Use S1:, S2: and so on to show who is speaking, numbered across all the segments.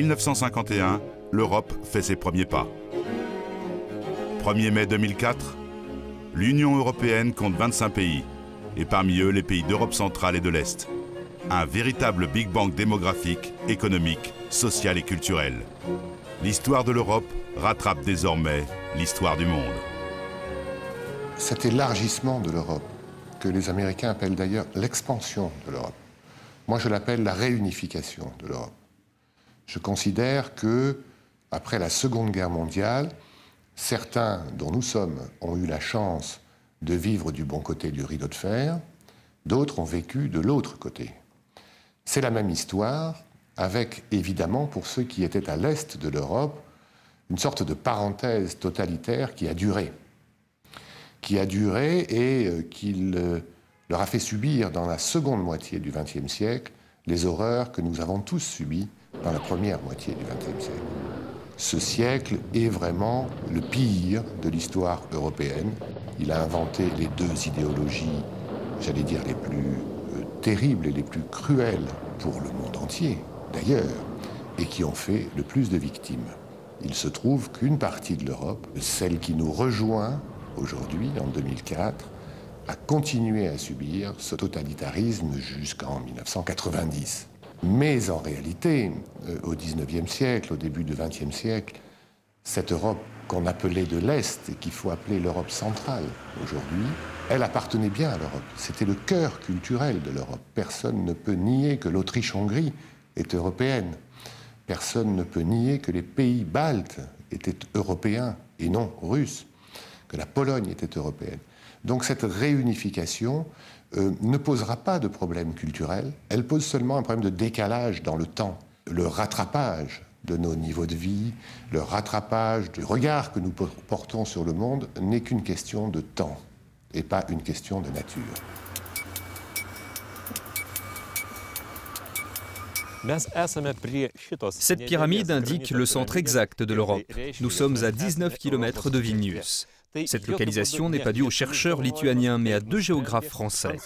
S1: 1951, l'Europe fait ses premiers pas. 1er mai 2004, l'Union européenne compte 25 pays, et parmi eux les pays d'Europe centrale et de l'Est. Un véritable Big Bang démographique, économique, social et culturel. L'histoire de l'Europe rattrape désormais l'histoire du monde.
S2: Cet élargissement de l'Europe, que les Américains appellent d'ailleurs l'expansion de l'Europe, moi je l'appelle la réunification de l'Europe. Je considère que, après la Seconde Guerre mondiale, certains dont nous sommes ont eu la chance de vivre du bon côté du rideau de fer, d'autres ont vécu de l'autre côté. C'est la même histoire, avec évidemment, pour ceux qui étaient à l'est de l'Europe, une sorte de parenthèse totalitaire qui a duré et qui leur a fait subir dans la seconde moitié du XXe siècle les horreurs que nous avons tous subies dans la première moitié du XXe siècle. Ce siècle est vraiment le pire de l'histoire européenne. Il a inventé les deux idéologies, j'allais dire, les plus terribles et les plus cruelles pour le monde entier, d'ailleurs, et qui ont fait le plus de victimes. Il se trouve qu'une partie de l'Europe, celle qui nous rejoint aujourd'hui, en 2004, a continué à subir ce totalitarisme jusqu'en 1990. Mais en réalité, au XIXe siècle, au début du XXe siècle, cette Europe qu'on appelait de l'Est et qu'il faut appeler l'Europe centrale aujourd'hui, elle appartenait bien à l'Europe. C'était le cœur culturel de l'Europe. Personne ne peut nier que l'Autriche-Hongrie est européenne. Personne ne peut nier que les pays baltes étaient européens et non russes, que la Pologne était européenne. Donc cette réunification ne posera pas de problème culturel, elle pose seulement un problème de décalage dans le temps. Le rattrapage de nos niveaux de vie, le rattrapage du regard que nous portons sur le monde n'est qu'une question de temps et pas une question de nature.
S3: Cette pyramide indique le centre exact de l'Europe. Nous sommes à 19 km de Vilnius. Cette localisation n'est pas due aux chercheurs lituaniens, mais à deux géographes français.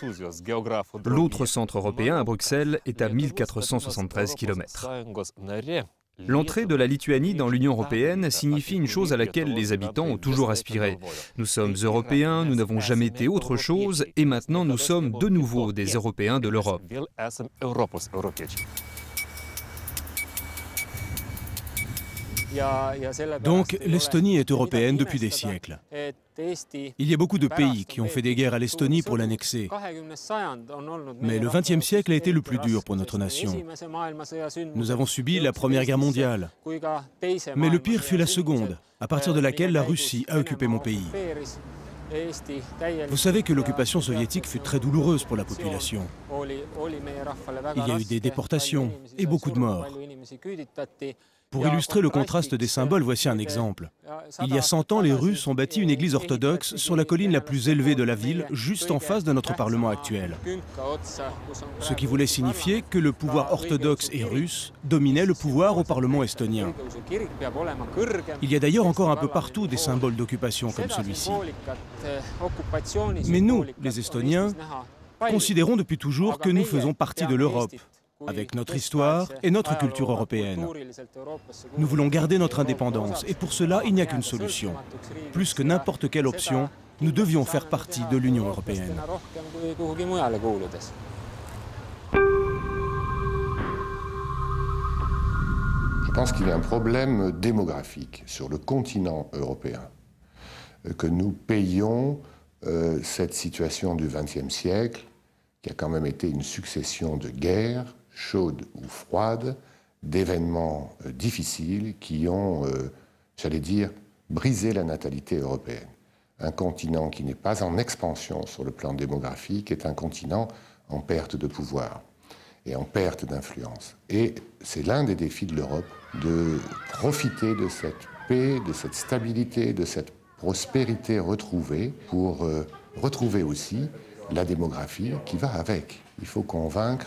S3: L'autre centre européen, à Bruxelles, est à 1473 km. L'entrée de la Lituanie dans l'Union européenne signifie une chose à laquelle les habitants ont toujours aspiré. Nous sommes européens, nous n'avons jamais été autre chose, et maintenant nous sommes de nouveau des Européens de l'Europe.
S4: Donc l'Estonie est européenne depuis des siècles. Il y a beaucoup de pays qui ont fait des guerres à l'Estonie pour l'annexer. Mais le XXe siècle a été le plus dur pour notre nation. Nous avons subi la Première Guerre mondiale. Mais le pire fut la Seconde, à partir de laquelle la Russie a occupé mon pays. Vous savez que l'occupation soviétique fut très douloureuse pour la population. Il y a eu des déportations et beaucoup de morts. Pour illustrer le contraste des symboles, voici un exemple. Il y a 100 ans, les Russes ont bâti une église orthodoxe sur la colline la plus élevée de la ville, juste en face de notre Parlement actuel. Ce qui voulait signifier que le pouvoir orthodoxe et russe dominait le pouvoir au Parlement estonien. Il y a d'ailleurs encore un peu partout des symboles d'occupation comme celui-ci. Mais nous, les Estoniens, considérons depuis toujours que nous faisons partie de l'Europe, avec notre histoire et notre culture européenne. Nous voulons garder notre indépendance et pour cela, il n'y a qu'une solution. Plus que n'importe quelle option, nous devions faire partie de l'Union européenne.
S2: Je pense qu'il y a un problème démographique sur le continent européen, que nous payons cette situation du XXe siècle, qui a quand même été une succession de guerres, chaudes ou froides, d'événements difficiles qui ont, j'allais dire, brisé la natalité européenne. Un continent qui n'est pas en expansion sur le plan démographique est un continent en perte de pouvoir et en perte d'influence. Et c'est l'un des défis de l'Europe de profiter de cette paix, de cette stabilité, de cette prospérité retrouvée pour retrouver aussi la démographie qui va avec. Il faut convaincre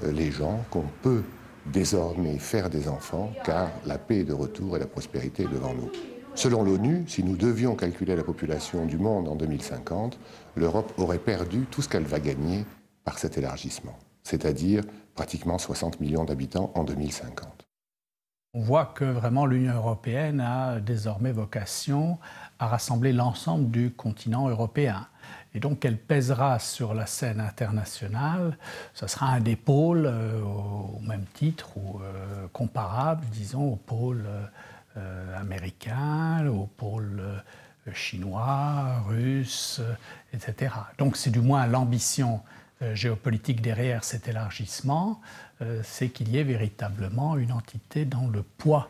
S2: les gens qu'on peut désormais faire des enfants, car la paix est de retour et la prospérité est devant nous. Selon l'ONU, si nous devions calculer la population du monde en 2050, l'Europe aurait perdu tout ce qu'elle va gagner par cet élargissement, c'est-à-dire pratiquement 60 millions d'habitants en 2050.
S5: On voit que vraiment l'Union européenne a désormais vocation à rassembler l'ensemble du continent européen. Et donc elle pèsera sur la scène internationale, ce sera un des pôles au même titre ou comparable, disons, au pôle américain, au pôle chinois, russe, etc. Donc c'est du moins l'ambition géopolitique derrière cet élargissement, c'est qu'il y ait véritablement une entité dont le poids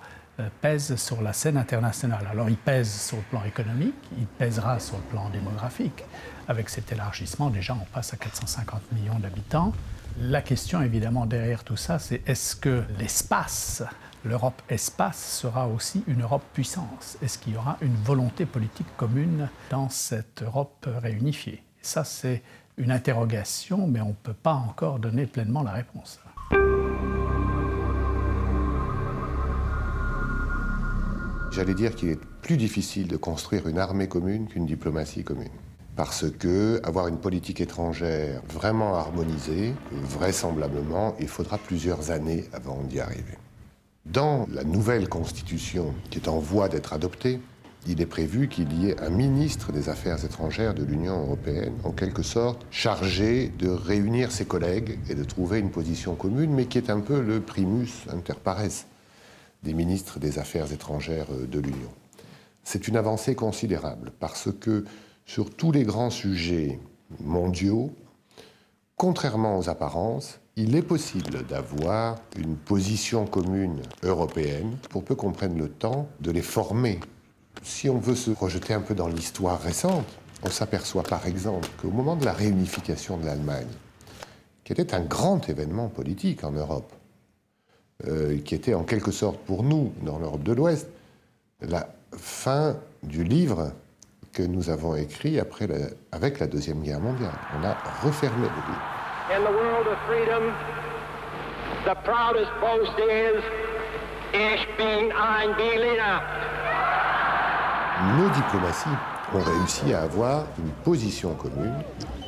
S5: pèse sur la scène internationale. Alors il pèse sur le plan économique, il pèsera sur le plan démographique. Avec cet élargissement, déjà on passe à 450 millions d'habitants. La question évidemment derrière tout ça, c'est est-ce que l'espace, l'Europe espace, sera aussi une Europe puissance? Est-ce qu'il y aura une volonté politique commune dans cette Europe réunifiée? Et ça c'est une interrogation, mais on ne peut pas encore donner pleinement la réponse.
S2: J'allais dire qu'il est plus difficile de construire une armée commune qu'une diplomatie commune. Parce que avoir une politique étrangère vraiment harmonisée, vraisemblablement, il faudra plusieurs années avant d'y arriver. Dans la nouvelle constitution qui est en voie d'être adoptée, il est prévu qu'il y ait un ministre des Affaires étrangères de l'Union européenne, en quelque sorte, chargé de réunir ses collègues et de trouver une position commune, mais qui est un peu le primus inter pares des ministres des Affaires étrangères de l'Union. C'est une avancée considérable, parce que sur tous les grands sujets mondiaux, contrairement aux apparences, il est possible d'avoir une position commune européenne pour peu qu'on prenne le temps de les former. Si on veut se projeter un peu dans l'histoire récente, on s'aperçoit par exemple qu'au moment de la réunification de l'Allemagne, qui était un grand événement politique en Europe, qui était en quelque sorte pour nous, dans l'Europe de l'Ouest, la fin du livre que nous avons écrit avec la Deuxième Guerre mondiale. On a refermé le livre.
S6: In the world of freedom, the proudest boast is, ich bin ein Berliner.
S2: Nos diplomaties ont réussi à avoir une position commune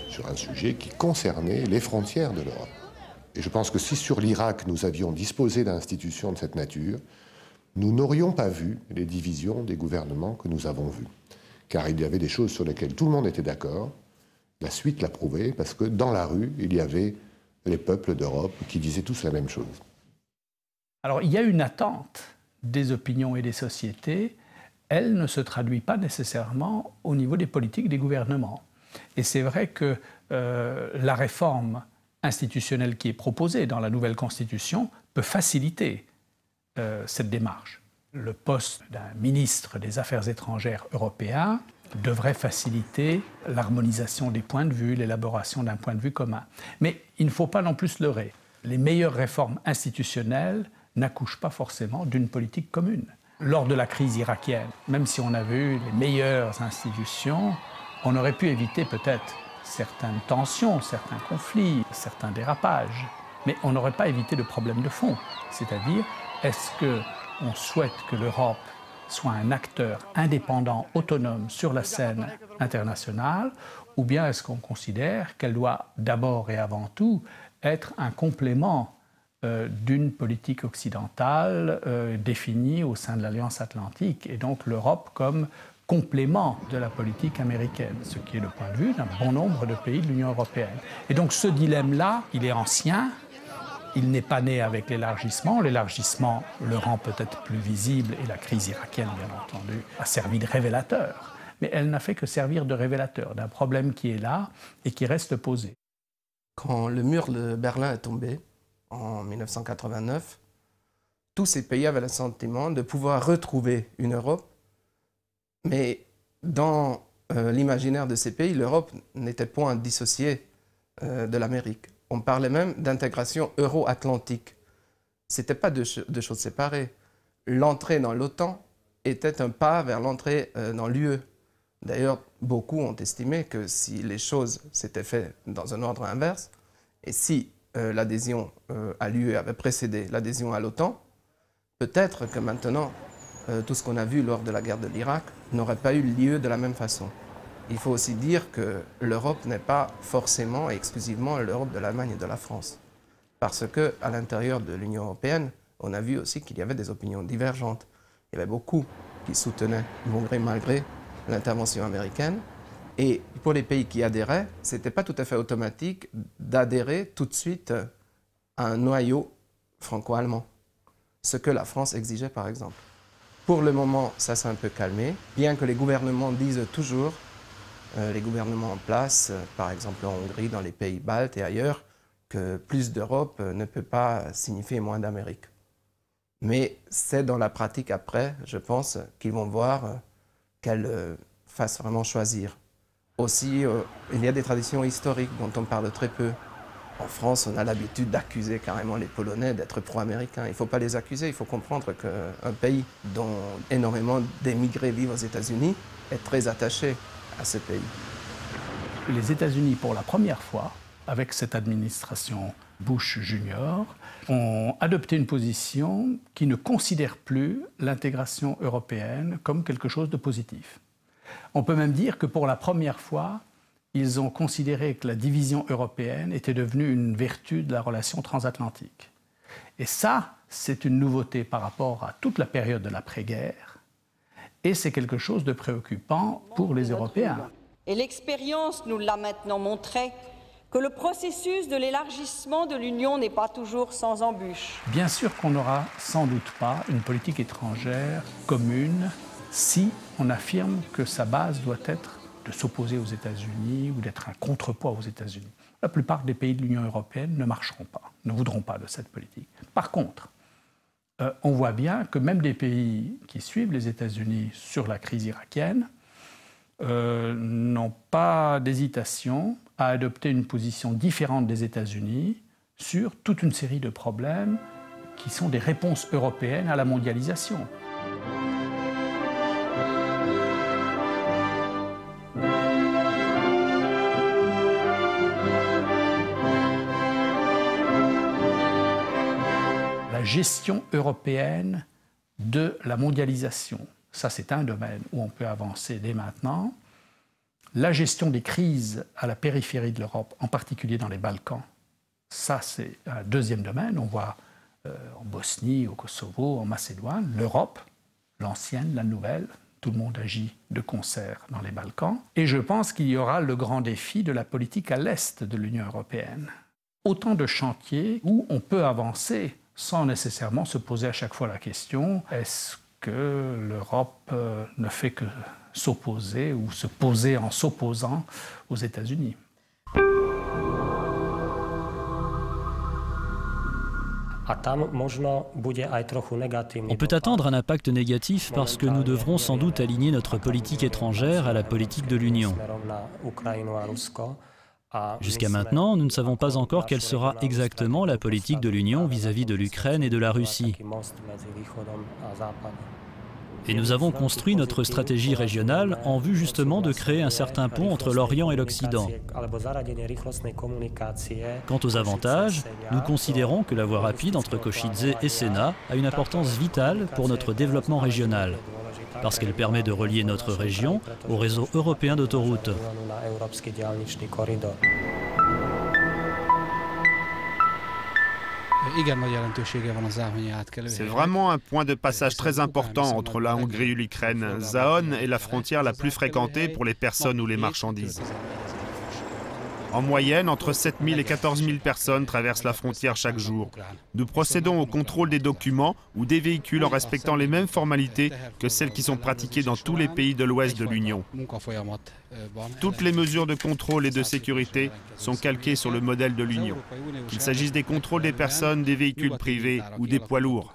S2: sur un sujet qui concernait les frontières de l'Europe. Et je pense que si sur l'Irak nous avions disposé d'institutions de cette nature, nous n'aurions pas vu les divisions des gouvernements que nous avons vues. Car il y avait des choses sur lesquelles tout le monde était d'accord. La suite l'a prouvé, parce que dans la rue, il y avait les peuples d'Europe qui disaient tous la même chose.
S5: Alors il y a une attente des opinions et des sociétés. Elle ne se traduit pas nécessairement au niveau des politiques des gouvernements. Et c'est vrai que la réforme institutionnelle qui est proposée dans la nouvelle Constitution peut faciliter cette démarche. Le poste d'un ministre des Affaires étrangères européen devrait faciliter l'harmonisation des points de vue, l'élaboration d'un point de vue commun. Mais il ne faut pas non plus se leurrer. Les meilleures réformes institutionnelles n'accouchent pas forcément d'une politique commune. Lors de la crise irakienne, même si on avait eu les meilleures institutions, on aurait pu éviter peut-être certaines tensions, certains conflits, certains dérapages. Mais on n'aurait pas évité de problèmes de fond. C'est-à-dire, est-ce qu'on souhaite que l'Europe soit un acteur indépendant, autonome sur la scène internationale, ou bien est-ce qu'on considère qu'elle doit d'abord et avant tout être un complément d'une politique occidentale définie au sein de l'Alliance Atlantique, et donc l'Europe comme complément de la politique américaine, ce qui est le point de vue d'un bon nombre de pays de l'Union européenne. Et donc ce dilemme-là, il est ancien, il n'est pas né avec l'élargissement. L'élargissement le rend peut-être plus visible, et la crise irakienne, bien entendu, a servi de révélateur. Mais elle n'a fait que servir de révélateur d'un problème qui est là et qui reste posé.
S7: Quand le mur de Berlin est tombé, en 1989, tous ces pays avaient le sentiment de pouvoir retrouver une Europe, mais dans l'imaginaire de ces pays, l'Europe n'était point dissociée de l'Amérique. On parlait même d'intégration euro-atlantique. Ce n'était pas deux choses séparées. L'entrée dans l'OTAN était un pas vers l'entrée dans l'UE. D'ailleurs, beaucoup ont estimé que si les choses s'étaient faites dans un ordre inverse, et si l'adhésion à l'UE avait précédé l'adhésion à l'OTAN, peut-être que maintenant, tout ce qu'on a vu lors de la guerre de l'Irak n'aurait pas eu lieu de la même façon. Il faut aussi dire que l'Europe n'est pas forcément et exclusivement l'Europe de l'Allemagne et de la France. Parce qu'à l'intérieur de l'Union européenne, on a vu aussi qu'il y avait des opinions divergentes. Il y avait beaucoup qui soutenaient, bon gré mal gré, l'intervention américaine. Et pour les pays qui adhéraient, ce n'était pas tout à fait automatique d'adhérer tout de suite à un noyau franco-allemand, ce que la France exigeait par exemple. Pour le moment, ça s'est un peu calmé, bien que les gouvernements disent toujours, les gouvernements en place, par exemple en Hongrie, dans les pays baltes et ailleurs, que plus d'Europe ne peut pas signifier moins d'Amérique. Mais c'est dans la pratique après, je pense, qu'ils vont voir qu'elles fassent vraiment choisir. Aussi, il y a des traditions historiques dont on parle très peu. En France, on a l'habitude d'accuser carrément les Polonais d'être pro-américains. Il ne faut pas les accuser, il faut comprendre qu'un pays dont énormément d'émigrés vivent aux États-Unis est très attaché à ce pays.
S5: Les États-Unis, pour la première fois, avec cette administration Bush Junior, ont adopté une position qui ne considère plus l'intégration européenne comme quelque chose de positif. On peut même dire que pour la première fois, ils ont considéré que la division européenne était devenue une vertu de la relation transatlantique. Et ça, c'est une nouveauté par rapport à toute la période de l'après-guerre. Et c'est quelque chose de préoccupant pour les Européens.
S8: Et l'expérience nous l'a maintenant montré que le processus de l'élargissement de l'Union n'est pas toujours sans embûches.
S5: Bien sûr qu'on n'aura sans doute pas une politique étrangère commune si on affirme que sa base doit être de s'opposer aux États-Unis ou d'être un contrepoids aux États-Unis. La plupart des pays de l'Union européenne ne marcheront pas, ne voudront pas de cette politique. Par contre, on voit bien que même des pays qui suivent les États-Unis sur la crise irakienne n'ont pas d'hésitation à adopter une position différente des États-Unis sur toute une série de problèmes qui sont des réponses européennes à la mondialisation. La gestion européenne de la mondialisation, ça c'est un domaine où on peut avancer dès maintenant. La gestion des crises à la périphérie de l'Europe, en particulier dans les Balkans, ça c'est un deuxième domaine. On voit en Bosnie, au Kosovo, en Macédoine, l'Europe, l'ancienne, la nouvelle, tout le monde agit de concert dans les Balkans. Et je pense qu'il y aura le grand défi de la politique à l'est de l'Union européenne. Autant de chantiers où on peut avancer sans nécessairement se poser à chaque fois la question, est-ce que l'Europe ne fait que s'opposer ou se poser en s'opposant aux États-Unis?
S9: On peut attendre un impact négatif parce que nous devrons sans doute aligner notre politique étrangère à la politique de l'Union. Jusqu'à maintenant, nous ne savons pas encore quelle sera exactement la politique de l'Union vis-à-vis de l'Ukraine et de la Russie. Et nous avons construit notre stratégie régionale en vue justement de créer un certain pont entre l'Orient et l'Occident. Quant aux avantages, nous considérons que la voie rapide entre Košice et Sena a une importance vitale pour notre développement régional, parce qu'elle permet de relier notre région au réseau européen d'autoroutes.
S10: C'est vraiment un point de passage très important entre la Hongrie et l'Ukraine. Záhon est la frontière la plus fréquentée pour les personnes ou les marchandises. En moyenne, entre 7 000 et 14 000 personnes traversent la frontière chaque jour. Nous procédons au contrôle des documents ou des véhicules en respectant les mêmes formalités que celles qui sont pratiquées dans tous les pays de l'Ouest de l'Union. Toutes les mesures de contrôle et de sécurité sont calquées sur le modèle de l'Union, qu'il s'agisse des contrôles des personnes, des véhicules privés ou des poids lourds.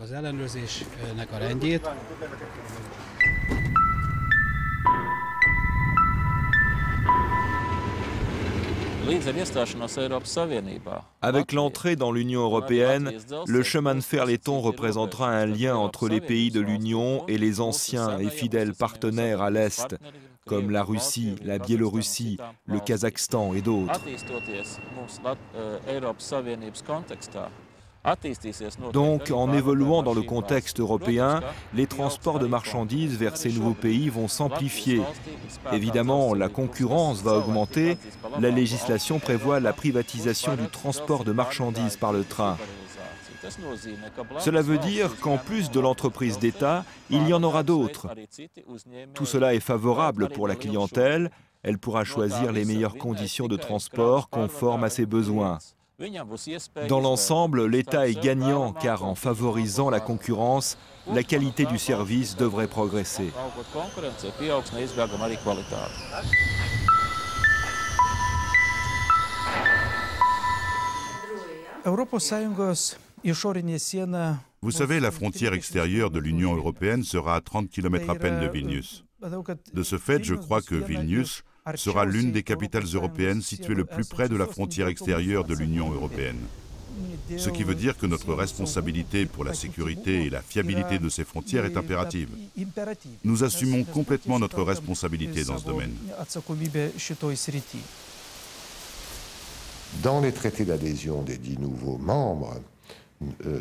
S11: Avec l'entrée dans l'Union européenne, le chemin de fer laiton représentera un lien entre les pays de l'Union et les anciens et fidèles partenaires à l'Est, comme la Russie, la Biélorussie, le Kazakhstan et d'autres. Donc, en évoluant dans le contexte européen, les transports de marchandises vers ces nouveaux pays vont s'amplifier. Évidemment, la concurrence va augmenter. La législation prévoit la privatisation du transport de marchandises par le train. Cela veut dire qu'en plus de l'entreprise d'État, il y en aura d'autres. Tout cela est favorable pour la clientèle. Elle pourra choisir les meilleures conditions de transport conformes à ses besoins. Dans l'ensemble, l'État est gagnant car en favorisant la concurrence, la qualité du service devrait progresser.
S1: Vous savez, la frontière extérieure de l'Union européenne sera à 30 km à peine de Vilnius. De ce fait, je crois que Vilnius sera l'une des capitales européennes située le plus près de la frontière extérieure de l'Union européenne. Ce qui veut dire que notre responsabilité pour la sécurité et la fiabilité de ces frontières est impérative. Nous assumons complètement notre responsabilité dans ce domaine.
S2: Dans les traités d'adhésion des 10 nouveaux membres,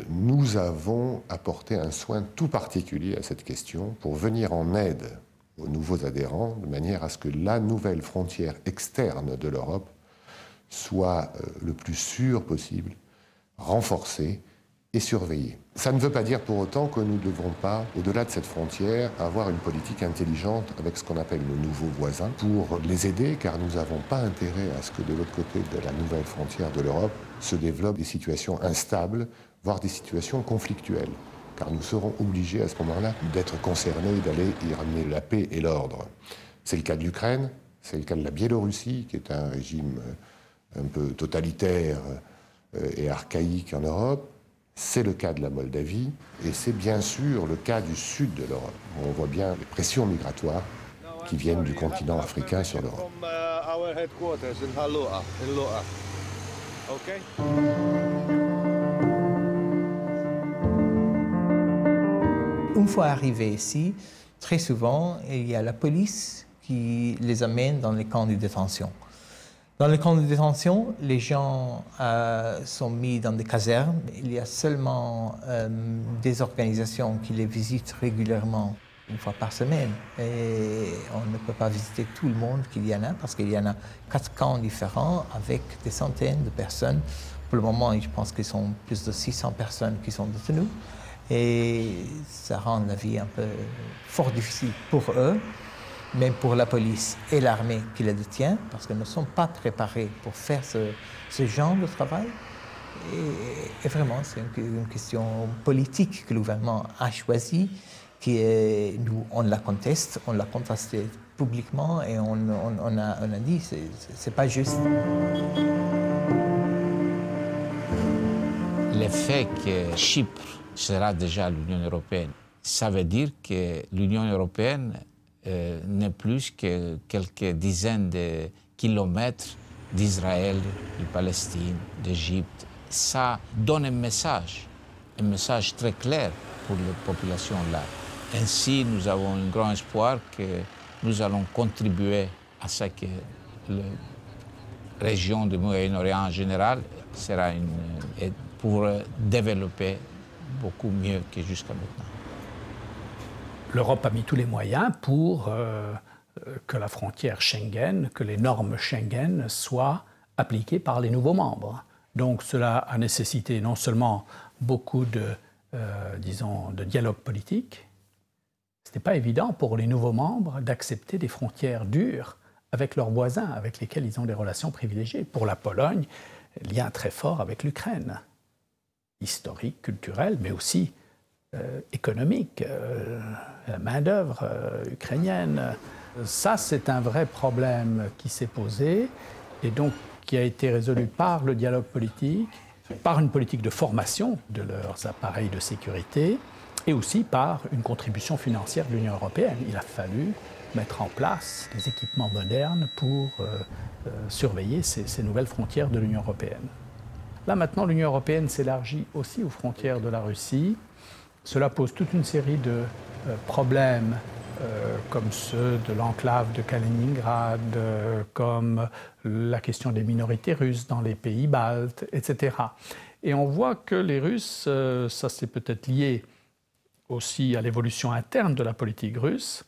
S2: nous avons apporté un soin tout particulier à cette question pour venir en aide aux nouveaux adhérents, de manière à ce que la nouvelle frontière externe de l'Europe soit le plus sûre possible, renforcée et surveillée. Ça ne veut pas dire pour autant que nous ne devons pas, au-delà de cette frontière, avoir une politique intelligente avec ce qu'on appelle nos nouveaux voisins pour les aider, car nous n'avons pas intérêt à ce que de l'autre côté de la nouvelle frontière de l'Europe se développent des situations instables, voire des situations conflictuelles. Car nous serons obligés à ce moment-là d'être concernés, d'aller y ramener la paix et l'ordre. C'est le cas de l'Ukraine, c'est le cas de la Biélorussie, qui est un régime un peu totalitaire et archaïque en Europe. C'est le cas de la Moldavie, et c'est bien sûr le cas du sud de l'Europe. On voit bien les pressions migratoires qui viennent du continent africain sur l'Europe.
S12: Une fois arrivés ici, très souvent, il y a la police qui les amène dans les camps de détention. Dans les camps de détention, les gens sont mis dans des casernes. Il y a seulement des organisations qui les visitent régulièrement, une fois par semaine. Et on ne peut pas visiter tout le monde qu'il y en a, parce qu'il y en a 4 camps différents avec des centaines de personnes. Pour le moment, je pense qu'ils sont plus de 600 personnes qui sont détenues. Et ça rend la vie un peu fort difficile pour eux, même pour la police et l'armée qui les détient, parce qu'ils ne sont pas préparés pour faire ce genre de travail. Et vraiment, c'est une question politique que le gouvernement a choisie, qui est, nous, on la conteste, on l'a contesté publiquement et on a dit que c'est pas juste.
S13: Le fait que Chypre sera déjà l'Union européenne, ça veut dire que l'Union européenne n'est plus que quelques dizaines de kilomètres d'Israël, de Palestine, d'Égypte. Ça donne un message très clair pour les populations là. Ainsi, nous avons un grand espoir que nous allons contribuer à ce que la région du Moyen-Orient en général sera pour développer beaucoup mieux que jusqu'à maintenant.
S5: L'Europe a mis tous les moyens pour que la frontière Schengen, que les normes Schengen soient appliquées par les nouveaux membres. Donc cela a nécessité non seulement beaucoup de dialogue politique. Ce n'était pas évident pour les nouveaux membres d'accepter des frontières dures avec leurs voisins, avec lesquels ils ont des relations privilégiées. Pour la Pologne, lien très fort avec l'Ukraine, historique, culturel, mais aussi économique, la main-d'œuvre ukrainienne. Ça, c'est un vrai problème qui s'est posé et donc qui a été résolu par le dialogue politique, par une politique de formation de leurs appareils de sécurité et aussi par une contribution financière de l'Union européenne. Il a fallu mettre en place des équipements modernes pour surveiller ces nouvelles frontières de l'Union européenne. Là, maintenant, l'Union européenne s'élargit aussi aux frontières de la Russie. Cela pose toute une série de problèmes comme ceux de l'enclave de Kaliningrad, comme la question des minorités russes dans les pays baltes, etc. Et on voit que les Russes, ça c'est peut-être lié aussi à l'évolution interne de la politique russe,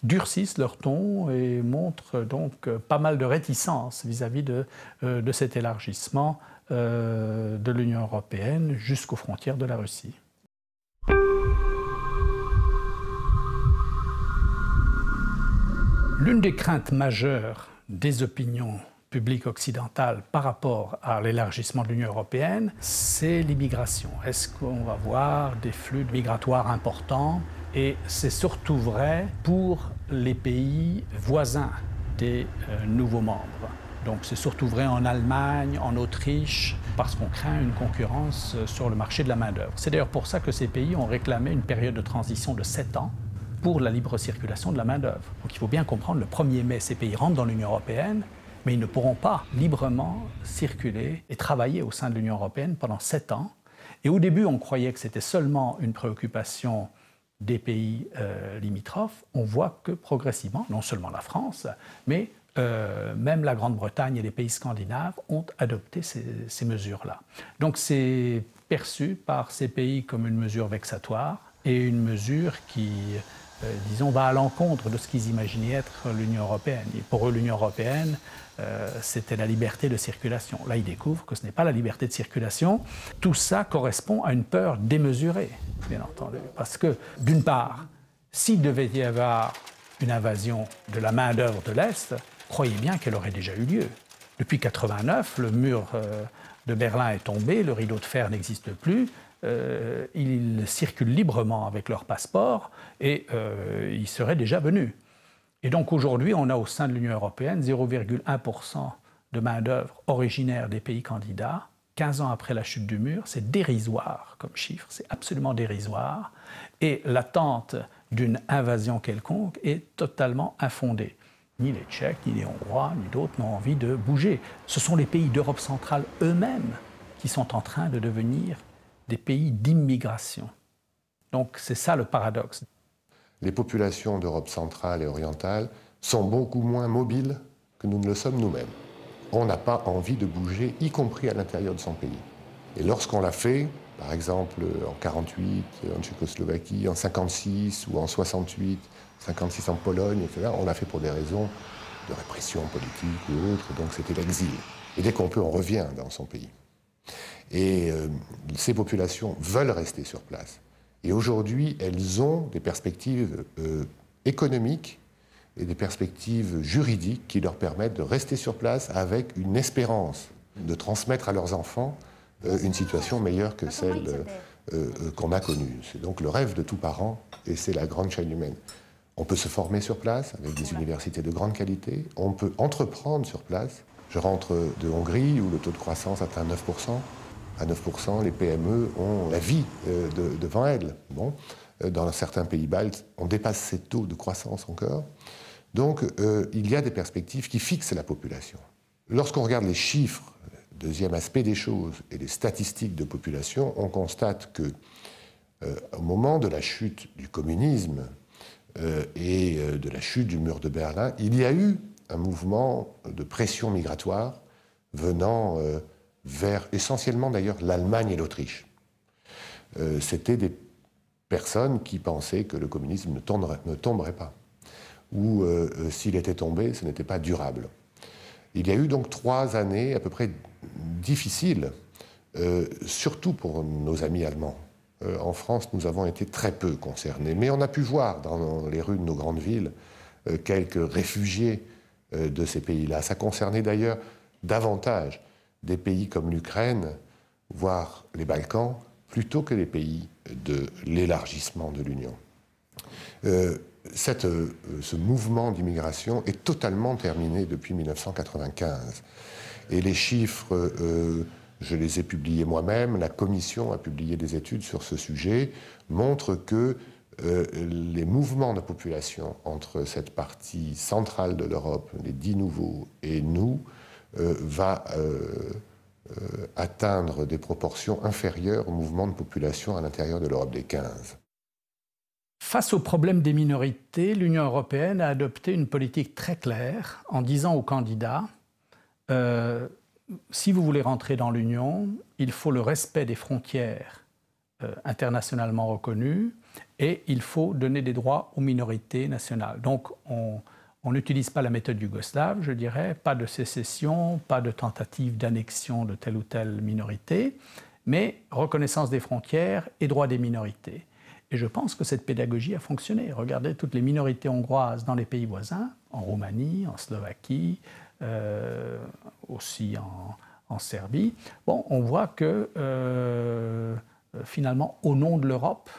S5: durcissent leur ton et montrent donc pas mal de réticence vis-à-vis de cet élargissement de l'Union européenne jusqu'aux frontières de la Russie. L'une des craintes majeures des opinions publiques occidentales par rapport à l'élargissement de l'Union européenne, c'est l'immigration. Est-ce qu'on va voir des flux migratoires importants? Et c'est surtout vrai pour les pays voisins des nouveaux membres. Donc c'est surtout vrai en Allemagne, en Autriche, parce qu'on craint une concurrence sur le marché de la main-d'œuvre. C'est d'ailleurs pour ça que ces pays ont réclamé une période de transition de 7 ans pour la libre circulation de la main-d'œuvre. Donc il faut bien comprendre, le 1er mai, ces pays rentrent dans l'Union européenne, mais ils ne pourront pas librement circuler et travailler au sein de l'Union européenne pendant 7 ans. Et au début, on croyait que c'était seulement une préoccupation des pays limitrophes. On voit que progressivement, non seulement la France, mais même la Grande-Bretagne et les pays scandinaves ont adopté ces mesures-là. Donc c'est perçu par ces pays comme une mesure vexatoire et une mesure qui, disons, va à l'encontre de ce qu'ils imaginaient être l'Union européenne. Et pour eux, l'Union européenne, c'était la liberté de circulation. Là, ils découvrent que ce n'est pas la liberté de circulation. Tout ça correspond à une peur démesurée, bien entendu. Parce que, d'une part, s'il devait y avoir une invasion de la main-d'œuvre de l'Est, croyez bien qu'elle aurait déjà eu lieu. Depuis 1989, le mur de Berlin est tombé, le rideau de fer n'existe plus. Ils circulent librement avec leur passeport et ils seraient déjà venus. Et donc aujourd'hui, on a au sein de l'Union européenne 0,1% de main-d'œuvre originaire des pays candidats. 15 ans après la chute du mur, c'est dérisoire comme chiffre, c'est absolument dérisoire. Et l'attente d'une invasion quelconque est totalement infondée. Ni les Tchèques, ni les Hongrois, ni d'autres n'ont envie de bouger. Ce sont les pays d'Europe centrale eux-mêmes qui sont en train de devenir des pays d'immigration. Donc c'est ça le paradoxe.
S2: Les populations d'Europe centrale et orientale sont beaucoup moins mobiles que nous ne le sommes nous-mêmes. On n'a pas envie de bouger, y compris à l'intérieur de son pays. Et lorsqu'on l'a fait, par exemple en 1948, en Tchécoslovaquie, en 1956 ou en 1968, 1956 en Pologne, etc., on l'a fait pour des raisons de répression politique ou autre, donc c'était l'exil. Et dès qu'on peut, on revient dans son pays. Et ces populations veulent rester sur place. Et aujourd'hui, elles ont des perspectives économiques et des perspectives juridiques qui leur permettent de rester sur place avec une espérance de transmettre à leurs enfants une situation meilleure que celle qu'on a connue. C'est donc le rêve de tout parent et c'est la grande chaîne humaine. On peut se former sur place avec des universités de grande qualité, on peut entreprendre sur place. Je rentre de Hongrie où le taux de croissance atteint 9%. À 9%, les PME ont la vie devant elles. Bon. Dans certains pays baltes, on dépasse ces taux de croissance encore. Donc, il y a des perspectives qui fixent la population. Lorsqu'on regarde les chiffres, deuxième aspect des choses, et les statistiques de population, on constate que, au moment de la chute du communisme et de la chute du mur de Berlin, il y a eu un mouvement de pression migratoire venant vers essentiellement d'ailleurs l'Allemagne et l'Autriche. C'était des personnes qui pensaient que le communisme ne tomberait pas, ou s'il était tombé, ce n'était pas durable. Il y a eu donc 3 années à peu près difficiles, surtout pour nos amis allemands. En France, nous avons été très peu concernés, mais on a pu voir dans les rues de nos grandes villes quelques réfugiés de ces pays-là. Ça concernait d'ailleurs davantage des pays comme l'Ukraine, voire les Balkans, plutôt que les pays de l'élargissement de l'Union. Ce mouvement d'immigration est totalement terminé depuis 1995. Et les chiffres, je les ai publiés moi-même, la Commission a publié des études sur ce sujet, montrent que les mouvements de population entre cette partie centrale de l'Europe, les 10 nouveaux, et nous, va atteindre des proportions inférieures au mouvement de population à l'intérieur de l'Europe des 15.
S5: Face au problème des minorités, l'Union européenne a adopté une politique très claire en disant aux candidats si vous voulez rentrer dans l'Union, il faut le respect des frontières internationalement reconnues et il faut donner des droits aux minorités nationales. Donc On n'utilise pas la méthode yougoslave, je dirais, pas de sécession, pas de tentative d'annexion de telle ou telle minorité, mais reconnaissance des frontières et droit des minorités. Et je pense que cette pédagogie a fonctionné. Regardez toutes les minorités hongroises dans les pays voisins, en Roumanie, en Slovaquie, aussi en Serbie. Bon, on voit que finalement, au nom de l'Europe,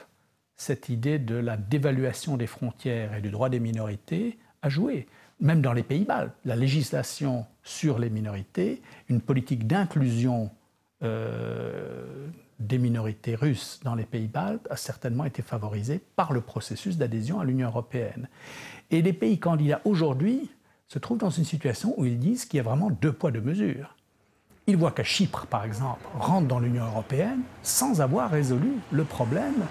S5: cette idée de la dévaluation des frontières et du droit des minorités a joué. Même dans les pays baltes, la législation sur les minorités, une politique d'inclusion des minorités russes dans les pays baltes a certainement été favorisée par le processus d'adhésion à l'Union européenne. Et les pays candidats aujourd'hui se trouvent dans une situation où ils disent qu'il y a vraiment deux poids, deux mesures. Ils voient que Chypre, par exemple, rentre dans l'Union européenne sans avoir résolu le problème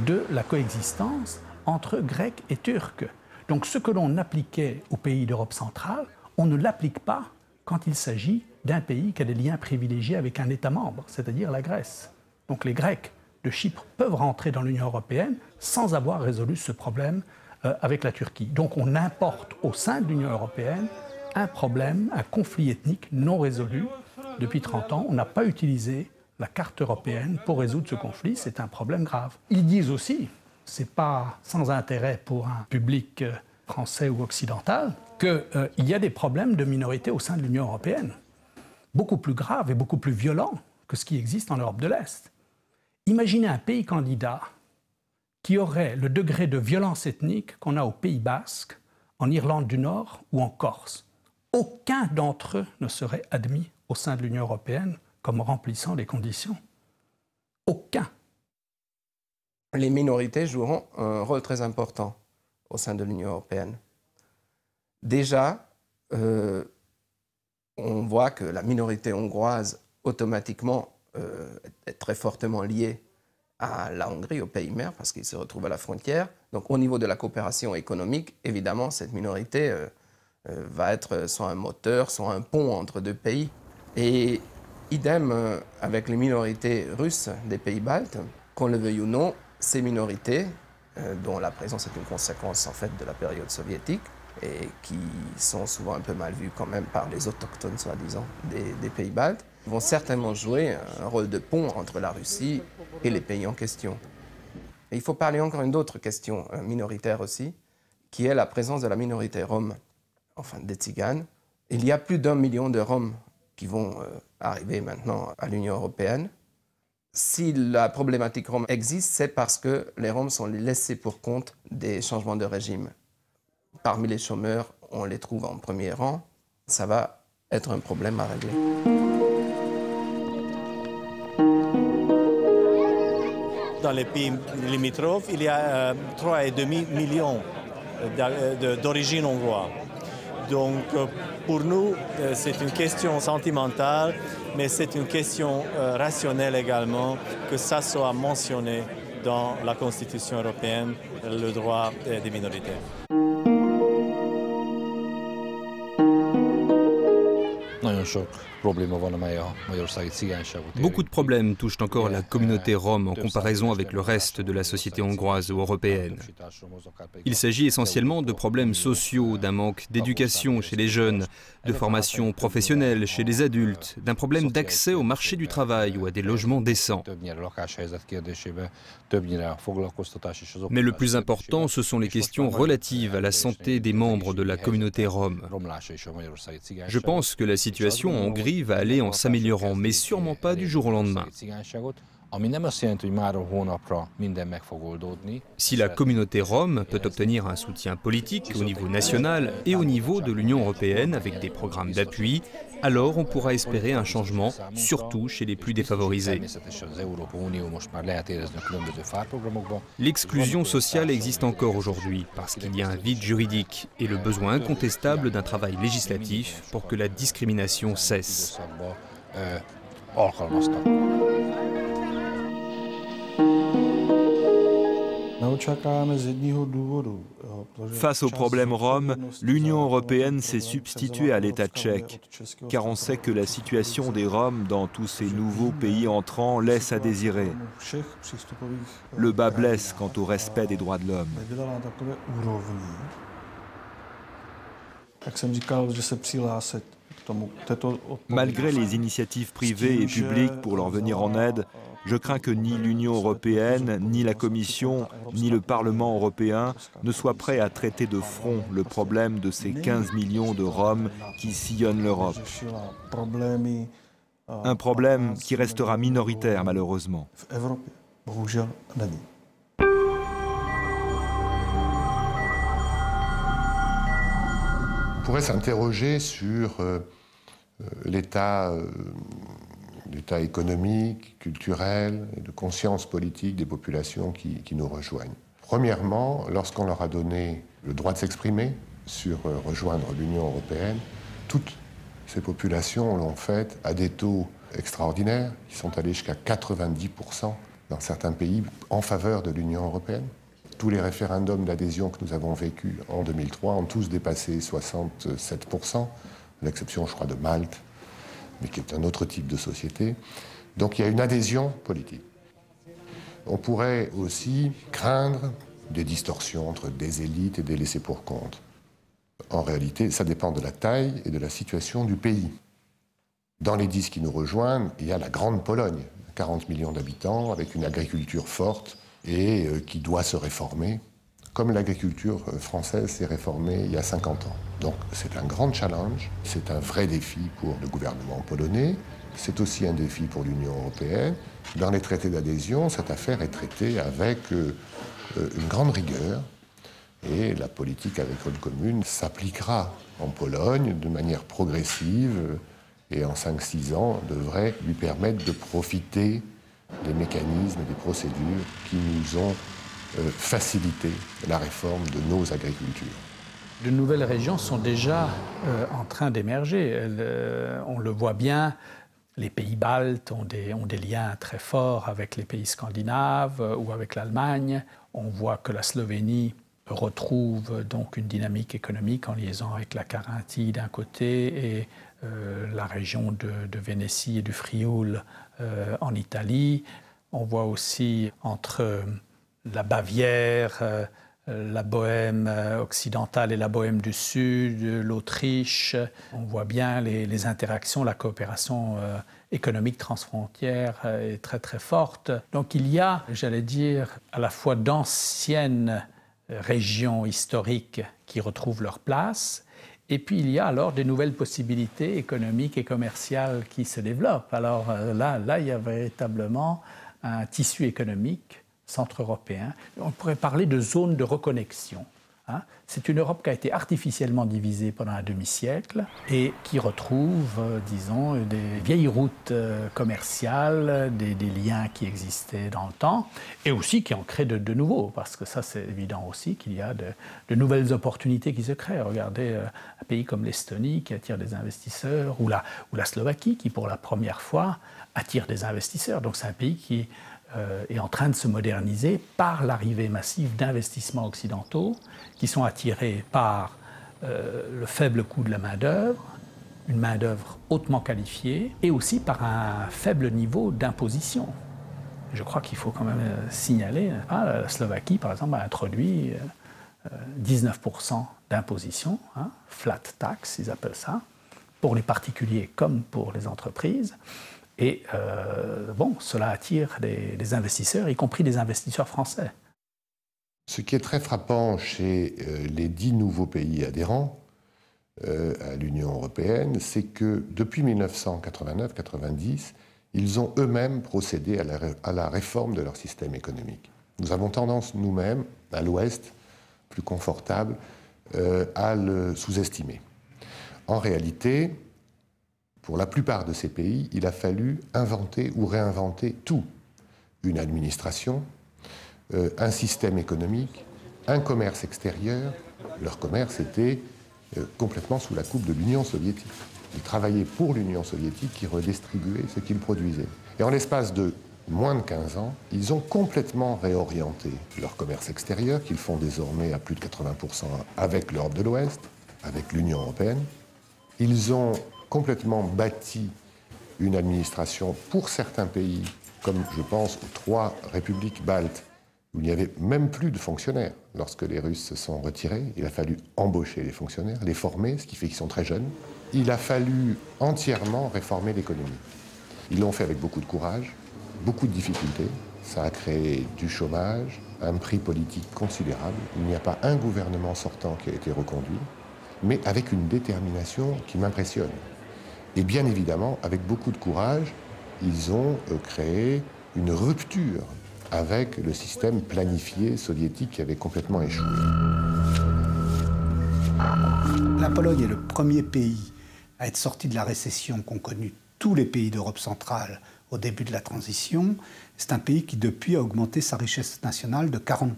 S5: de la coexistence entre Grecs et Turcs. Donc ce que l'on appliquait aux pays d'Europe centrale, on ne l'applique pas quand il s'agit d'un pays qui a des liens privilégiés avec un État membre, c'est-à-dire la Grèce. Donc les Grecs de Chypre peuvent rentrer dans l'Union européenne sans avoir résolu ce problème avec la Turquie. Donc on importe au sein de l'Union européenne un problème, un conflit ethnique non résolu. Depuis 30 ans, on n'a pas utilisé la carte européenne pour résoudre ce conflit. C'est un problème grave. Ils disent aussi, ce n'est pas sans intérêt pour un public français ou occidental, qu'il y a des problèmes de minorité au sein de l'Union européenne, beaucoup plus graves et beaucoup plus violents que ce qui existe en Europe de l'Est. Imaginez un pays candidat qui aurait le degré de violence ethnique qu'on a au Pays Basque, en Irlande du Nord ou en Corse. Aucun d'entre eux ne serait admis au sein de l'Union européenne comme remplissant les conditions. Aucun.
S7: Les minorités joueront un rôle très important au sein de l'Union européenne. Déjà, on voit que la minorité hongroise, automatiquement, est très fortement liée à la Hongrie, au pays mère, parce qu'ils se retrouvent à la frontière. Donc au niveau de la coopération économique, évidemment, cette minorité va être soit un moteur, soit un pont entre deux pays. Et idem avec les minorités russes des pays baltes, qu'on le veuille ou non, ces minorités, dont la présence est une conséquence en fait de la période soviétique, et qui sont souvent un peu mal vues quand même par les autochtones, soi-disant, des pays baltes, vont certainement jouer un rôle de pont entre la Russie et les pays en question. Et il faut parler encore d'une autre question minoritaire aussi, qui est la présence de la minorité rome, enfin des Tziganes. Il y a plus d'1 million de Roms qui vont arriver maintenant à l'Union européenne. Si la problématique rome existe, c'est parce que les Roms sont laissés pour compte des changements de régime. Parmi les chômeurs, on les trouve en premier rang. Ça va être un problème à régler.
S14: Dans les pays limitrophes, il y a 3,5 millions d'origine hongroise. Donc pour nous, c'est une question sentimentale, mais c'est une question rationnelle également, que ça soit mentionné dans la Constitution européenne, le droit des minorités.
S3: Beaucoup de problèmes touchent encore la communauté rome en comparaison avec le reste de la société hongroise ou européenne. Il s'agit essentiellement de problèmes sociaux, d'un manque d'éducation chez les jeunes, de formation professionnelle chez les adultes, d'un problème d'accès au marché du travail ou à des logements décents. Mais le plus important, ce sont les questions relatives à la santé des membres de la communauté rome. Je pense que la situation en Hongrie va aller en s'améliorant, mais sûrement pas du jour au lendemain. Si la communauté rome peut obtenir un soutien politique au niveau national et au niveau de l'Union européenne avec des programmes d'appui, alors on pourra espérer un changement, surtout chez les plus défavorisés. L'exclusion sociale existe encore aujourd'hui parce qu'il y a un vide juridique et le besoin incontestable d'un travail législatif pour que la discrimination cesse.
S11: Face au problème rome, l'Union européenne s'est substituée à l'État tchèque, car on sait que la situation des Roms dans tous ces nouveaux pays entrants laisse à désirer. Le bas blesse quant au respect des droits de l'homme. Malgré les initiatives privées et publiques pour leur venir en aide, je crains que ni l'Union européenne, ni la Commission, ni le Parlement européen ne soient prêts à traiter de front le problème de ces 15 millions de Roms qui sillonnent l'Europe. Un problème qui restera minoritaire, malheureusement.
S2: On pourrait s'interroger sur l'état économique, culturel et de conscience politique des populations qui nous rejoignent. Premièrement, lorsqu'on leur a donné le droit de s'exprimer sur rejoindre l'Union européenne, toutes ces populations l'ont fait à des taux extraordinaires, qui sont allés jusqu'à 90% dans certains pays en faveur de l'Union européenne. Tous les référendums d'adhésion que nous avons vécus en 2003 ont tous dépassé 67%, à l'exception, je crois, de Malte, mais qui est un autre type de société. Donc il y a une adhésion politique. On pourrait aussi craindre des distorsions entre des élites et des laissés-pour-compte. En réalité, ça dépend de la taille et de la situation du pays. Dans les 10 qui nous rejoignent, il y a la Grande Pologne, 40 millions d'habitants, avec une agriculture forte et qui doit se réformer, comme l'agriculture française s'est réformée il y a 50 ans. Donc c'est un grand challenge, c'est un vrai défi pour le gouvernement polonais, c'est aussi un défi pour l'Union européenne. Dans les traités d'adhésion, cette affaire est traitée avec une grande rigueur et la politique agricole commune s'appliquera en Pologne de manière progressive et en 5-6 ans devrait lui permettre de profiter des mécanismes et des procédures qui nous ont facilité la réforme de nos agricultures.
S5: De nouvelles régions sont déjà en train d'émerger. On le voit bien, les pays baltes ont des liens très forts avec les pays scandinaves ou avec l'Allemagne. On voit que la Slovénie retrouve donc une dynamique économique en liaison avec la Carinthie d'un côté et la région de Vénétie et du Frioul en Italie. On voit aussi entre la Bavière, la Bohême occidentale et la Bohême du Sud, l'Autriche. On voit bien les interactions, la coopération économique transfrontière est très très forte. Donc il y a, j'allais dire, à la fois d'anciennes régions historiques qui retrouvent leur place, et puis il y a alors des nouvelles possibilités économiques et commerciales qui se développent. Alors là il y a véritablement un tissu économique centre-européen. On pourrait parler de zone de reconnexion. C'est une Europe qui a été artificiellement divisée pendant un demi-siècle et qui retrouve, disons, des vieilles routes commerciales, des liens qui existaient dans le temps, et aussi qui en créent de nouveaux, parce que ça, c'est évident aussi qu'il y a de nouvelles opportunités qui se créent. Regardez un pays comme l'Estonie qui attire des investisseurs, ou la Slovaquie qui, pour la première fois, attire des investisseurs. Donc c'est un pays qui est en train de se moderniser par l'arrivée massive d'investissements occidentaux qui sont attirés par le faible coût de la main-d'œuvre, une main-d'œuvre hautement qualifiée, et aussi par un faible niveau d'imposition. Je crois qu'il faut quand même signaler, la Slovaquie, par exemple, a introduit 19% d'imposition, flat tax, ils appellent ça, pour les particuliers comme pour les entreprises. Et cela attire des investisseurs, y compris des investisseurs français.
S2: Ce qui est très frappant chez les 10 nouveaux pays adhérents à l'Union européenne, c'est que depuis 1989-90, ils ont eux-mêmes procédé à la réforme de leur système économique. Nous avons tendance nous-mêmes, à l'Ouest, plus confortable, à le sous-estimer. En réalité, pour la plupart de ces pays, il a fallu inventer ou réinventer tout. Une administration, un système économique, un commerce extérieur. Leur commerce était complètement sous la coupe de l'Union soviétique. Ils travaillaient pour l'Union soviétique qui redistribuait ce qu'ils produisaient. Et en l'espace de moins de 15 ans, ils ont complètement réorienté leur commerce extérieur, qu'ils font désormais à plus de 80% avec l'Europe de l'Ouest, avec l'Union européenne. Ils ont complètement bâti une administration pour certains pays, comme je pense aux 3 républiques baltes, où il n'y avait même plus de fonctionnaires. lorsque les Russes se sont retirés. Il a fallu embaucher les fonctionnaires, les former, ce qui fait qu'ils sont très jeunes. Il a fallu entièrement réformer l'économie. Ils l'ont fait avec beaucoup de courage, beaucoup de difficultés. Ça a créé du chômage, un prix politique considérable. Il n'y a pas un gouvernement sortant qui a été reconduit, mais avec une détermination qui m'impressionne. Et bien évidemment, avec beaucoup de courage, ils ont créé une rupture avec le système planifié soviétique qui avait complètement échoué.
S15: La Pologne est le premier pays à être sorti de la récession qu'ont connue tous les pays d'Europe centrale au début de la transition. C'est un pays qui, depuis, a augmenté sa richesse nationale de 40%.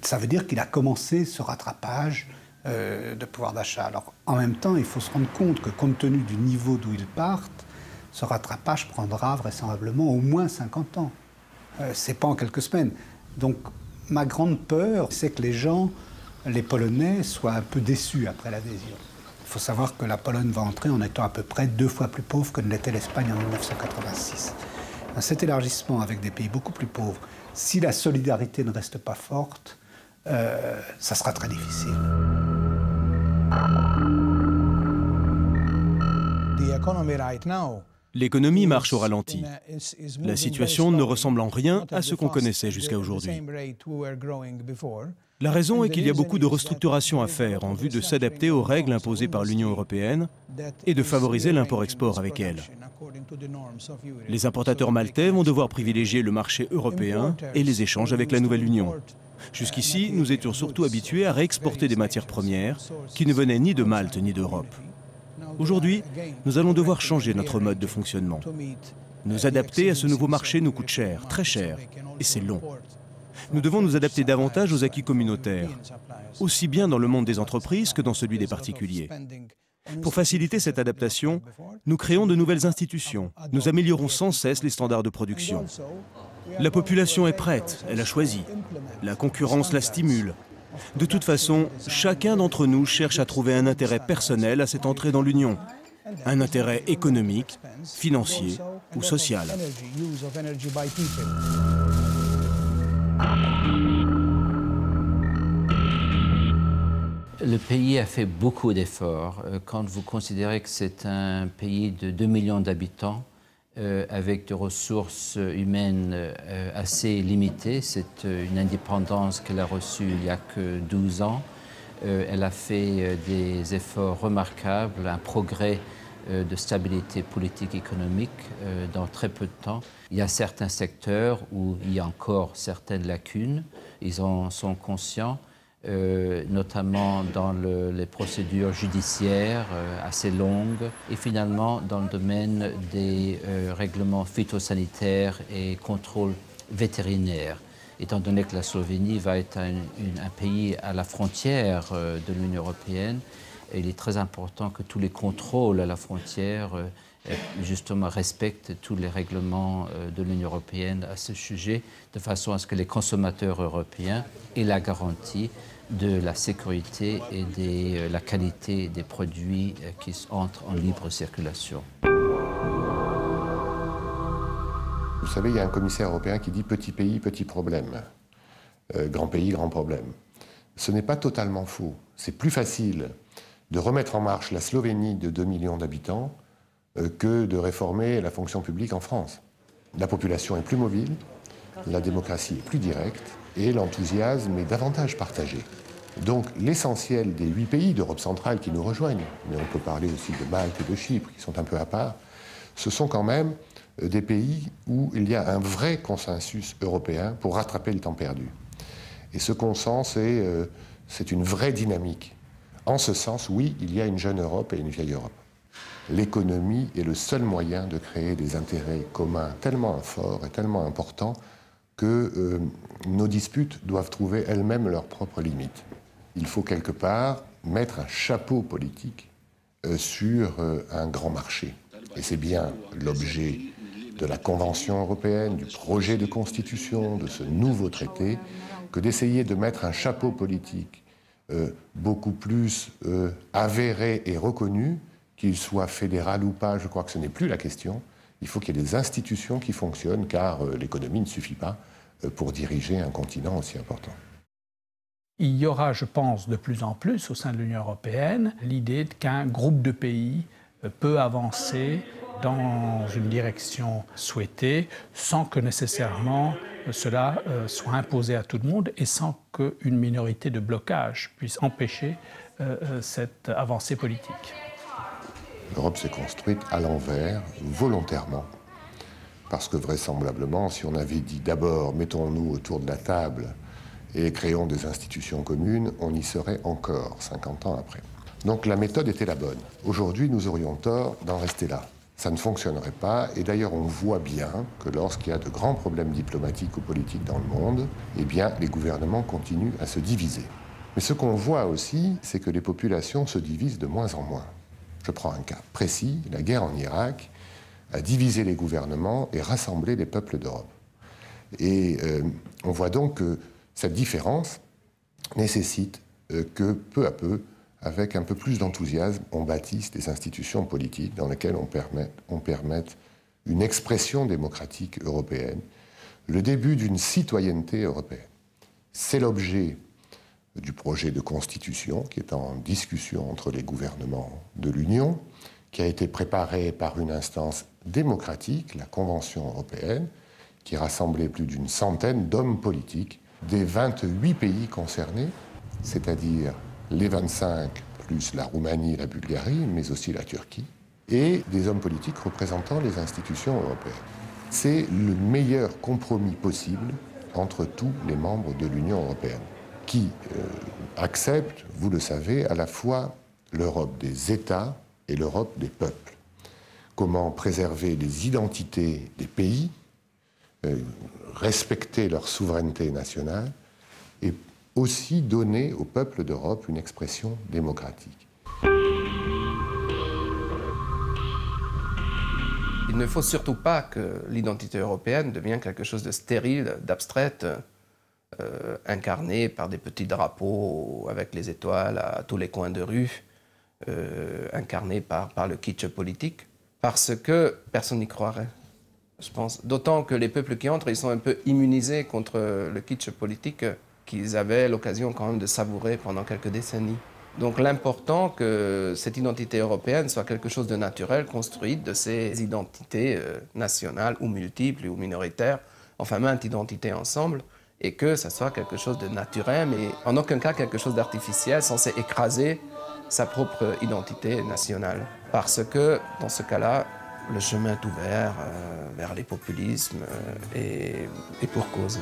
S15: Ça veut dire qu'il a commencé ce rattrapage de pouvoir d'achat. Alors, en même temps, il faut se rendre compte que, compte tenu du niveau d'où ils partent, ce rattrapage prendra vraisemblablement au moins 50 ans. C'est pas en quelques semaines. Donc, ma grande peur, c'est que les gens, les Polonais, soient un peu déçus après l'adhésion. Il faut savoir que la Pologne va entrer en étant à peu près 2 fois plus pauvre que ne l'était l'Espagne en 1986. Cet élargissement avec des pays beaucoup plus pauvres, si la solidarité ne reste pas forte, ça sera très difficile.
S4: L'économie marche au ralenti. La situation ne ressemble en rien à ce qu'on connaissait jusqu'à aujourd'hui. La raison est qu'il y a beaucoup de restructurations à faire en vue de s'adapter aux règles imposées par l'Union européenne et de favoriser l'import-export avec elle. Les importateurs maltais vont devoir privilégier le marché européen et les échanges avec la nouvelle Union. Jusqu'ici, nous étions surtout habitués à réexporter des matières premières qui ne venaient ni de Malte ni d'Europe. Aujourd'hui, nous allons devoir changer notre mode de fonctionnement. Nous adapter à ce nouveau marché nous coûte cher, très cher, et c'est long. Nous devons nous adapter davantage aux acquis communautaires, aussi bien dans le monde des entreprises que dans celui des particuliers. Pour faciliter cette adaptation, nous créons de nouvelles institutions. Nous améliorons sans cesse les standards de production. La population est prête, elle a choisi. La concurrence la stimule. De toute façon, chacun d'entre nous cherche à trouver un intérêt personnel à cette entrée dans l'Union. Un intérêt économique, financier ou social.
S13: Le pays a fait beaucoup d'efforts. Quand vous considérez que c'est un pays de 2 millions d'habitants, avec des ressources humaines assez limitées, c'est une indépendance qu'elle a reçue il n'y a que 12 ans. Elle a fait des efforts remarquables, un progrès de stabilité politique et économique dans très peu de temps. Il y a certains secteurs où il y a encore certaines lacunes, ils en sont conscients, notamment dans les procédures judiciaires assez longues et finalement dans le domaine des règlements phytosanitaires et contrôles vétérinaires. Étant donné que la Slovénie va être un pays à la frontière de l'Union européenne, il est très important que tous les contrôles à la frontière justement respectent tous les règlements de l'Union européenne à ce sujet, de façon à ce que les consommateurs européens aient la garantie de la sécurité et de la qualité des produits qui entrent en libre circulation.
S2: Vous savez, il y a un commissaire européen qui dit « petit pays, petit problème ». Grand pays, grand problème. Ce n'est pas totalement faux. C'est plus facile de remettre en marche la Slovénie de 2 millions d'habitants que de réformer la fonction publique en France. La population est plus mobile, la démocratie est plus directe et l'enthousiasme est davantage partagé. Donc l'essentiel des 8 pays d'Europe centrale qui nous rejoignent, mais on peut parler aussi de Malte et de Chypre qui sont un peu à part, ce sont quand même des pays où il y a un vrai consensus européen pour rattraper le temps perdu. Et ce consensus, c'est une vraie dynamique. En ce sens, oui, il y a une jeune Europe et une vieille Europe. L'économie est le seul moyen de créer des intérêts communs tellement forts et tellement importants que nos disputes doivent trouver elles-mêmes leurs propres limites. Il faut quelque part mettre un chapeau politique sur un grand marché. Et c'est bien l'objet de la Convention européenne, du projet de constitution, de ce nouveau traité, que d'essayer de mettre un chapeau politique beaucoup plus avéré et reconnu, qu'il soit fédéral ou pas, je crois que ce n'est plus la question. Il faut qu'il y ait des institutions qui fonctionnent, car l'économie ne suffit pas pour diriger un continent aussi important.
S5: Il y aura, je pense, de plus en plus au sein de l'Union européenne l'idée qu'un groupe de pays peut avancer dans une direction souhaitée sans que nécessairement cela soit imposé à tout le monde et sans qu'une minorité de blocage puisse empêcher cette avancée politique.
S2: L'Europe s'est construite à l'envers, volontairement, parce que vraisemblablement, si on avait dit d'abord mettons-nous autour de la table et créons des institutions communes, on y serait encore 50 ans après. Donc la méthode était la bonne. Aujourd'hui, nous aurions tort d'en rester là. Ça ne fonctionnerait pas, et d'ailleurs on voit bien que lorsqu'il y a de grands problèmes diplomatiques ou politiques dans le monde, eh bien les gouvernements continuent à se diviser. Mais ce qu'on voit aussi, c'est que les populations se divisent de moins en moins. Je prends un cas précis, la guerre en Irak a divisé les gouvernements et rassemblé les peuples d'Europe. Et on voit donc que cette différence nécessite que peu à peu, avec un peu plus d'enthousiasme, on bâtisse des institutions politiques dans lesquelles on permette une expression démocratique européenne, le début d'une citoyenneté européenne. C'est l'objet du projet de constitution qui est en discussion entre les gouvernements de l'Union, qui a été préparé par une instance démocratique, la Convention européenne, qui rassemblait plus d'une centaine d'hommes politiques des 28 pays concernés, c'est-à-dire les 25 plus la Roumanie et la Bulgarie, mais aussi la Turquie, et des hommes politiques représentant les institutions européennes. C'est le meilleur compromis possible entre tous les membres de l'Union européenne, qui acceptent, vous le savez, à la fois l'Europe des États et l'Europe des peuples. Comment préserver les identités des pays, respecter leur souveraineté nationale et aussi donner au peuple d'Europe une expression démocratique.
S7: Il ne faut surtout pas que l'identité européenne devienne quelque chose de stérile, d'abstraite, incarné par des petits drapeaux avec les étoiles à tous les coins de rue, incarné par le kitsch politique, parce que personne n'y croirait, je pense. D'autant que les peuples qui entrent, ils sont un peu immunisés contre le kitsch politique qu'ils avaient l'occasion quand même de savourer pendant quelques décennies. Donc l'important que cette identité européenne soit quelque chose de naturel, construite de ces identités nationales ou multiples ou minoritaires, enfin maintes identités ensemble, et que ça soit quelque chose de naturel, mais en aucun cas quelque chose d'artificiel, censé écraser sa propre identité nationale. Parce que, dans ce cas-là, le chemin est ouvert vers les populismes et pour cause.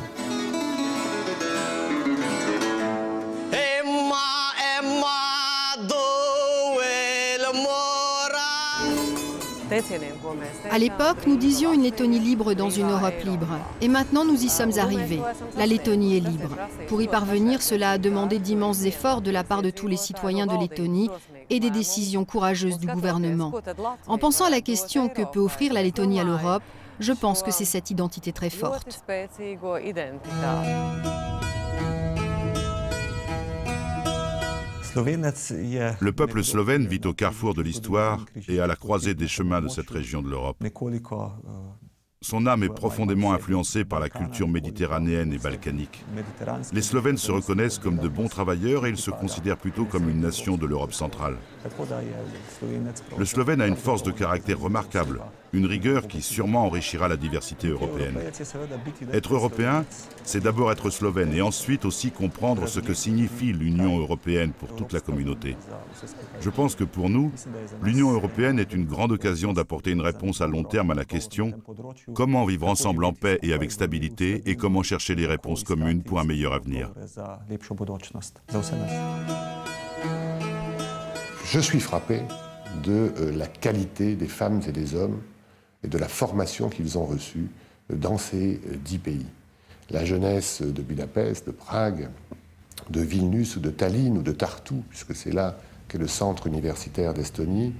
S16: À l'époque, nous disions une Lettonie libre dans une Europe libre. Et maintenant, nous y sommes arrivés. La Lettonie est libre. Pour y parvenir, cela a demandé d'immenses efforts de la part de tous les citoyens de Lettonie et des décisions courageuses du gouvernement. En pensant à la question que peut offrir la Lettonie à l'Europe, je pense que c'est cette identité très forte.
S1: Le peuple slovène vit au carrefour de l'histoire et à la croisée des chemins de cette région de l'Europe. Son âme est profondément influencée par la culture méditerranéenne et balkanique. Les Slovènes se reconnaissent comme de bons travailleurs et ils se considèrent plutôt comme une nation de l'Europe centrale. Le Slovène a une force de caractère remarquable, une rigueur qui sûrement enrichira la diversité européenne. Être européen, c'est d'abord être slovène et ensuite aussi comprendre ce que signifie l'Union européenne pour toute la communauté. Je pense que pour nous, l'Union européenne est une grande occasion d'apporter une réponse à long terme à la question « Comment vivre ensemble en paix et avec stabilité et comment chercher les réponses communes pour un meilleur avenir ?»
S2: Je suis frappé de la qualité des femmes et des hommes et de la formation qu'ils ont reçue dans ces 10 pays. La jeunesse de Budapest, de Prague, de Vilnius ou de Tallinn ou de Tartu, puisque c'est là qu'est le centre universitaire d'Estonie,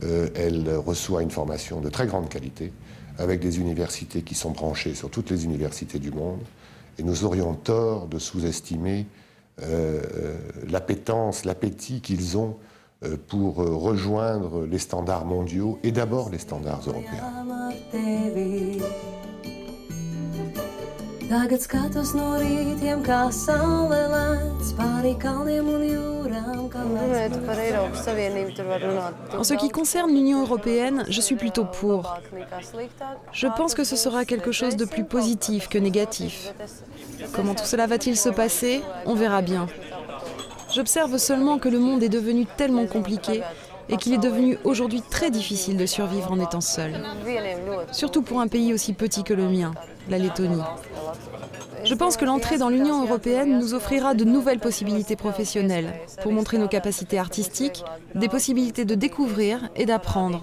S2: elle reçoit une formation de très grande qualité, avec des universités qui sont branchées sur toutes les universités du monde, et nous aurions tort de sous-estimer l'appétence, l'appétit qu'ils ont pour rejoindre les standards mondiaux et d'abord les standards européens.
S17: En ce qui concerne l'Union européenne, je suis plutôt pour. Je pense que ce sera quelque chose de plus positif que négatif. Comment tout cela va-t-il se passer? On verra bien. J'observe seulement que le monde est devenu tellement compliqué et qu'il est devenu aujourd'hui très difficile de survivre en étant seul. Surtout pour un pays aussi petit que le mien, la Lettonie. Je pense que l'entrée dans l'Union européenne nous offrira de nouvelles possibilités professionnelles pour montrer nos capacités artistiques, des possibilités de découvrir et d'apprendre.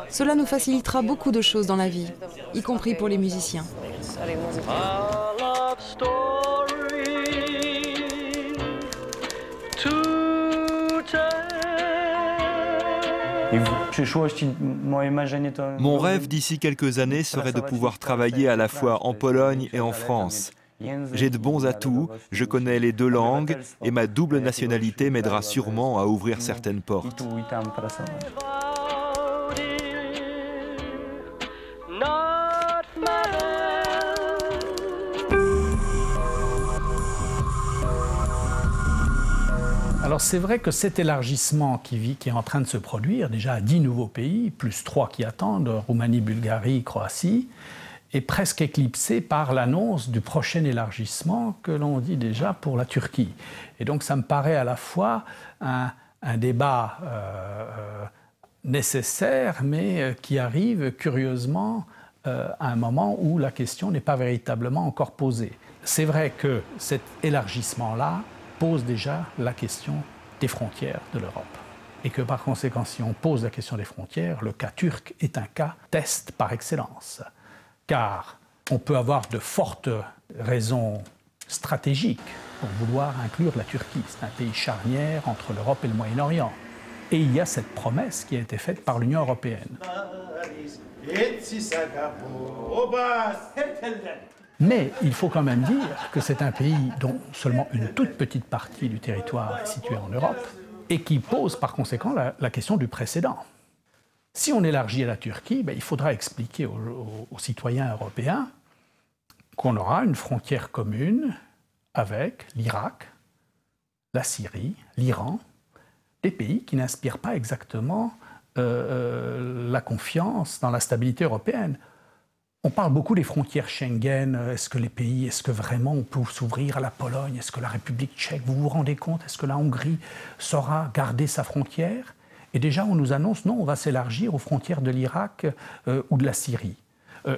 S17: Cela nous facilitera beaucoup de choses dans la vie, y compris pour les musiciens.
S11: Mon rêve d'ici quelques années serait de pouvoir travailler à la fois en Pologne et en France. J'ai de bons atouts, je connais les deux langues et ma double nationalité m'aidera sûrement à ouvrir certaines portes.
S5: Alors c'est vrai que cet élargissement qui est en train de se produire, déjà à 10 nouveaux pays, plus 3 qui attendent, Roumanie, Bulgarie, Croatie, est presque éclipsé par l'annonce du prochain élargissement que l'on dit déjà pour la Turquie. Et donc ça me paraît à la fois un débat nécessaire, mais qui arrive curieusement à un moment où la question n'est pas véritablement encore posée. C'est vrai que cet élargissement-là pose déjà la question des frontières de l'Europe. Et que par conséquent, si on pose la question des frontières, le cas turc est un cas test par excellence. Car on peut avoir de fortes raisons stratégiques pour vouloir inclure la Turquie. C'est un pays charnière entre l'Europe et le Moyen-Orient. Et il y a cette promesse qui a été faite par l'Union européenne. Mais il faut quand même dire que c'est un pays dont seulement une toute petite partie du territoire est située en Europe et qui pose par conséquent la question du précédent. Si on élargit à la Turquie, il faudra expliquer aux citoyens européens qu'on aura une frontière commune avec l'Irak, la Syrie, l'Iran, des pays qui n'inspirent pas exactement la confiance dans la stabilité européenne. On parle beaucoup des frontières Schengen. Est-ce que vraiment on peut s'ouvrir à la Pologne? Est-ce que la République tchèque, vous vous rendez compte? Est-ce que la Hongrie saura garder sa frontière? Et déjà, on nous annonce, non, on va s'élargir aux frontières de l'Irak ou de la Syrie.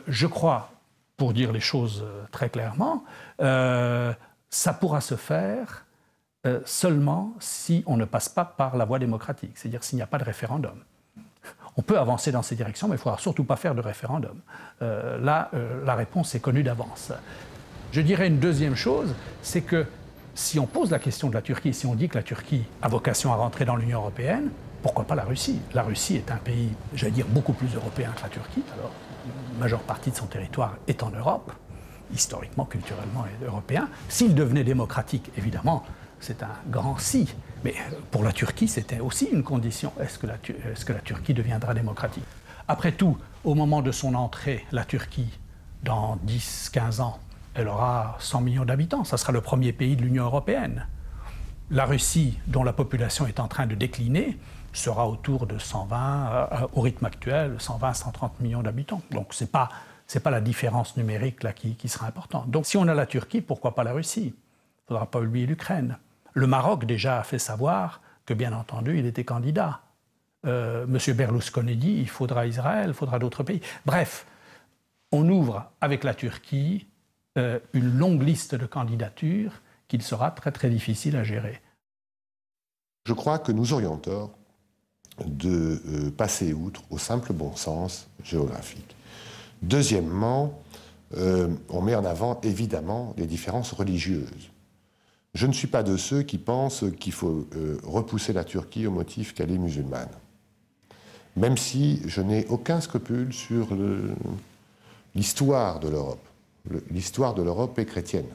S5: Je crois, pour dire les choses très clairement, ça pourra se faire seulement si on ne passe pas par la voie démocratique, c'est-à-dire s'il n'y a pas de référendum. On peut avancer dans ces directions, mais il ne faudra surtout pas faire de référendum. Là, la réponse est connue d'avance. Je dirais une deuxième chose, c'est que si on pose la question de la Turquie, si on dit que la Turquie a vocation à rentrer dans l'Union européenne, pourquoi pas la Russie? La Russie est un pays, j'allais dire, beaucoup plus européen que la Turquie. Alors, la majeure partie de son territoire est en Europe, historiquement, culturellement et européen. S'il devenait démocratique, évidemment, c'est un grand si. Mais pour la Turquie, c'était aussi une condition. Est-ce que la Turquie deviendra démocratique? Après tout, au moment de son entrée, la Turquie, dans 10-15 ans, elle aura 100 millions d'habitants. Ça sera le premier pays de l'Union européenne. La Russie, dont la population est en train de décliner, sera autour de 120, au rythme actuel, 120-130 millions d'habitants. Donc ce n'est pas la différence numérique là, qui sera importante. Donc si on a la Turquie, pourquoi pas la Russie? Il ne faudra pas oublier l'Ukraine. Le Maroc déjà a fait savoir que, bien entendu, il était candidat. M. Berlusconi dit il faudra Israël, il faudra d'autres pays. Bref, on ouvre avec la Turquie une longue liste de candidatures qu'il sera très très difficile à gérer.
S2: Je crois que nous aurions tort de passer outre au simple bon sens géographique. Deuxièmement, on met en avant évidemment les différences religieuses. Je ne suis pas de ceux qui pensent qu'il faut repousser la Turquie au motif qu'elle est musulmane. Même si je n'ai aucun scrupule sur l'histoire de l'Europe. L'histoire de l'Europe est chrétienne,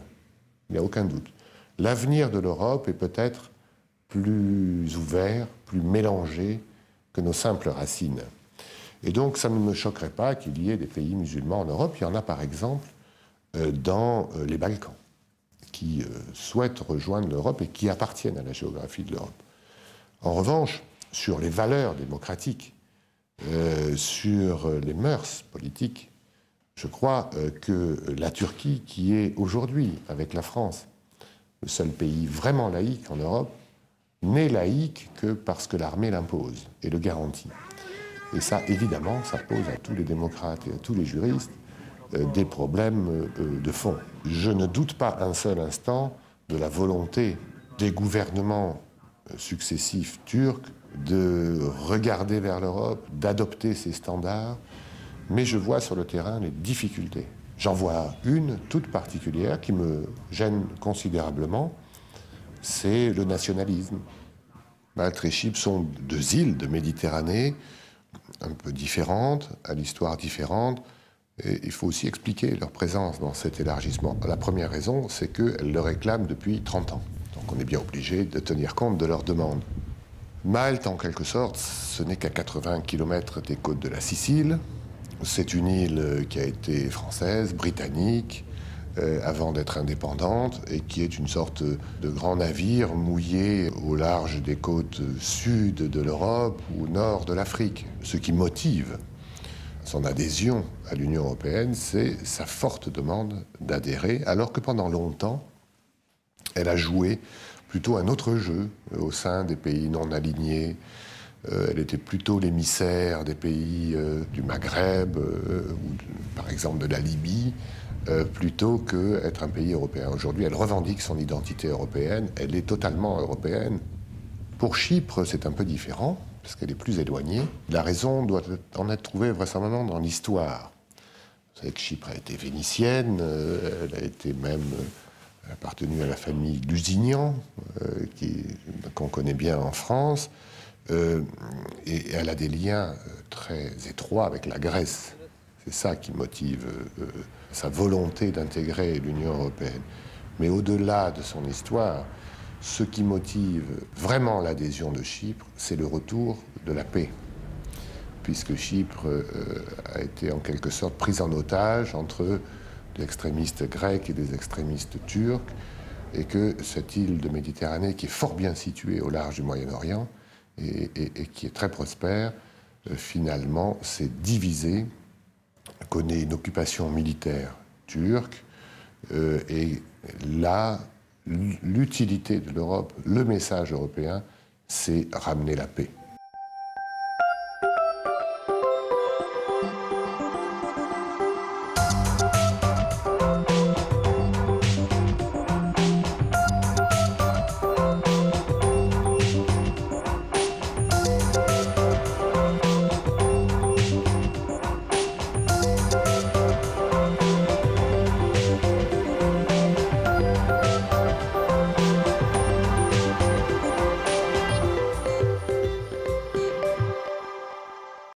S2: il n'y a aucun doute. L'avenir de l'Europe est peut-être plus ouvert, plus mélangé que nos simples racines. Et donc ça ne me choquerait pas qu'il y ait des pays musulmans en Europe. Il y en a par exemple dans les Balkans, qui souhaitent rejoindre l'Europe et qui appartiennent à la géographie de l'Europe. En revanche, sur les valeurs démocratiques, sur les mœurs politiques, je crois que la Turquie, qui est aujourd'hui, avec la France, le seul pays vraiment laïque en Europe, n'est laïque que parce que l'armée l'impose et le garantit. Et ça, évidemment, ça pose à tous les démocrates et à tous les juristes des problèmes de fond. Je ne doute pas un seul instant de la volonté des gouvernements successifs turcs de regarder vers l'Europe, d'adopter ces standards, mais je vois sur le terrain les difficultés. J'en vois une toute particulière qui me gêne considérablement, c'est le nationalisme. Malte et Chypre sont deux îles de Méditerranée, un peu différentes, à l'histoire différente, et il faut aussi expliquer leur présence dans cet élargissement. La première raison, c'est qu'elles le réclament depuis 30 ans. Donc on est bien obligé de tenir compte de leurs demandes. Malte, en quelque sorte, ce n'est qu'à 80 km des côtes de la Sicile. C'est une île qui a été française, britannique, avant d'être indépendante, et qui est une sorte de grand navire mouillé au large des côtes sud de l'Europe ou nord de l'Afrique. Ce qui motive son adhésion à l'Union européenne, c'est sa forte demande d'adhérer, alors que pendant longtemps, elle a joué plutôt un autre jeu au sein des pays non alignés. Elle était plutôt l'émissaire des pays du Maghreb, ou par exemple de la Libye, plutôt qu'être un pays européen. Aujourd'hui, elle revendique son identité européenne, elle est totalement européenne. Pour Chypre, c'est un peu différent, parce qu'elle est plus éloignée. La raison doit en être trouvée vraisemblablement dans l'histoire. Vous savez que Chypre a été vénitienne, elle a été même appartenue à la famille Lusignan, qu'on connaît bien en France, et elle a des liens très étroits avec la Grèce. C'est ça qui motive sa volonté d'intégrer l'Union européenne. Mais au-delà de son histoire, ce qui motive vraiment l'adhésion de Chypre, c'est le retour de la paix. Puisque Chypre a été en quelque sorte prise en otage entre des extrémistes grecs et des extrémistes turcs, et que cette île de Méditerranée, qui est fort bien située au large du Moyen-Orient, et qui est très prospère, finalement s'est divisée, connaît une occupation militaire turque, et là, l'utilité de l'Europe, le message européen, c'est ramener la paix.